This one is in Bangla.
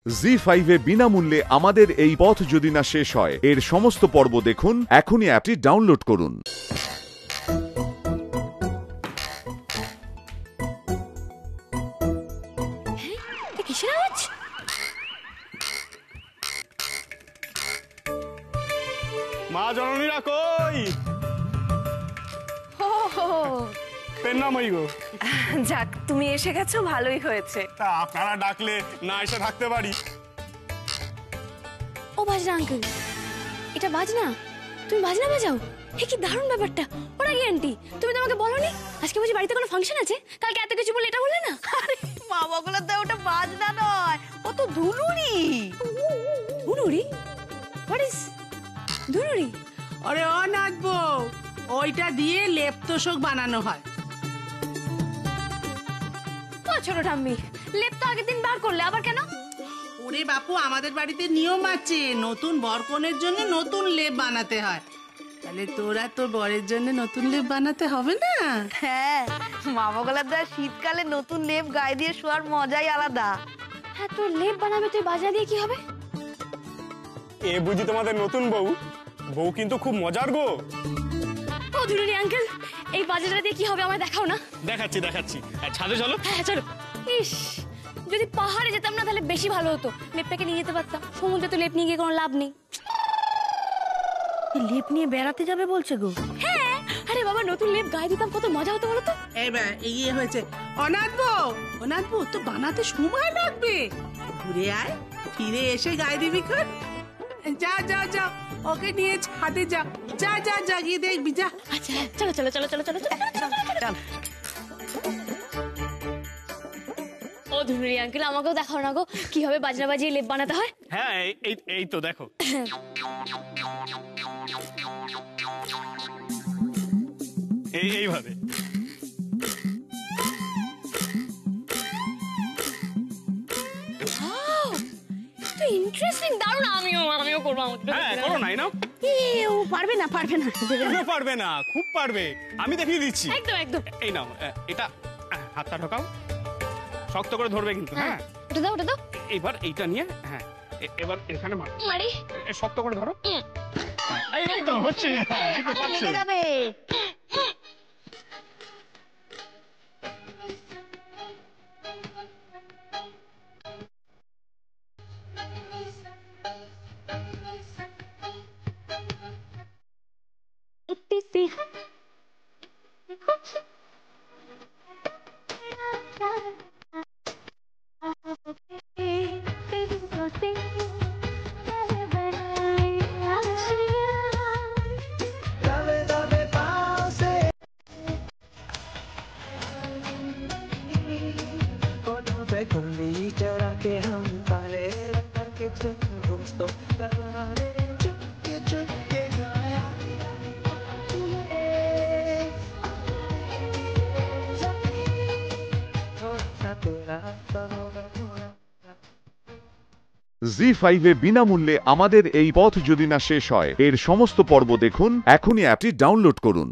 জি5 এ বিনামূল্যে আমাদের এই পথ যদি না শেষ হয় এর সমস্ত পর্ব দেখুন। এখনই অ্যাপটি ডাউনলোড করুন। মা জননীরা কই? পেন নামই গো। যাক, তুমি এসে গেছো, ভালোই হয়েছে। তা আপনারা ডাকলে না এসে থাকতে পারি? ও বাজনা আঙ্কেল, এটা বাজনা? তুমি বাজনা বাজাও? হে কি দারুণ ব্যাপারটা। ওরা কি আন্টি, তুমি তো আমাকে বলোনি আজকে বুঝি বাড়িতে কোনো ফাংশন আছে? কালকে এত কিছু বলে এটা বললে না? আরে মা বগলা, তো ওটা বাজনা নয়, ও তো ধুনুরি। ধুনুরি? What is ধুনুরি? আরে ও নাচবো, ওইটা দিয়ে লেপ তোষক বানানো হয়। ও ছোট ঠাম্মি, লেপ তো আগের দিন বার করলে, আবার কেন? ওরে বাপু, আমাদের বাড়িতে নিয়ম আছে, নতুন বরকনের জন্য নতুন লেপ বানাতে হয়। তাহলে তোরা তোর বরের জন্য নতুন লেপ বানাতে হবে না? হ্যাঁ, মা বগলার দা শীতকালে নতুন লেপ গায়ে দিয়ে শোয়ার মজাই আলাদা। হ্যাঁ, তোর লেপ বানাবে, তুই বাজনা দিয়ে কি হবে? এ বুঝি তোমাদের নতুন বউ? বউ কিন্তু খুব মজার গো। ও ধুনুরি আঙ্কেল, এই বাজনাটা দিয়ে কি হবে আমায় দেখাও না। দেখাচ্ছি দেখাচ্ছি, ছাদে চলো। হ্যাঁ চলো। ইস, যদি পাহাড়ে যেতাম না তাহলে বেশি ভালো হতো, লেপটাকে নিয়ে যেতে পারতাম। সমুদ্রে তো লেপ নিয়ে গিয়ে কোনো লাভ নেই। লেপ নিয়ে বেড়াতে যাবে বলছে গো? হ্যাঁ, আরে বাবা, নতুন লেপ গায়ে দিতাম, কত মজা হতো বলো তো। এবার ইয়ে হয়েছে, অনাথবো তো বানাতে সময় লাগবে। ঘুরে আয়, ফিরে এসে গায়ে দিবি খন। যা যা যা, ওকে নিয়ে ছাদে যা, যা যা যা, গিয়ে দেখবি যা। আচ্ছা চলো চলো চলো চলো চলো চল। ও ধুনুরি আঙ্কেল, আমাকেও দেখাও না গো, কিভাবে বাজনা বাজিয়ে লেপ বানাতে হয়। হ্যাঁ, এই তো দেখো। এইভাবে। ইন্টারেস্টিং, দারুণ। আমিও করবো। হ্যাঁ করো, নাই নাও। ও পারবে না, পারবে না। কেন পারবে না? খুব পারবে, আমি দেখিয়ে দিচ্ছি। একদম একদম। এই নাও, এটা হাতটা ঢোকাও, শক্ত করে ধরবে কিন্তু। হ্যাঁ, ওটা দাও, ওটা দাও। এবার এইটা নিয়ে, হ্যাঁ এবার এখানে মারি। শক্ত করে ধরো। এই তো হচ্ছে, যাবে। জি5 এ বিনামূল্যে আমাদের এই পথ যদি না শেষ হয় এর সমস্ত পর্ব দেখুন। এখনই অ্যাপটি ডাউনলোড করুন।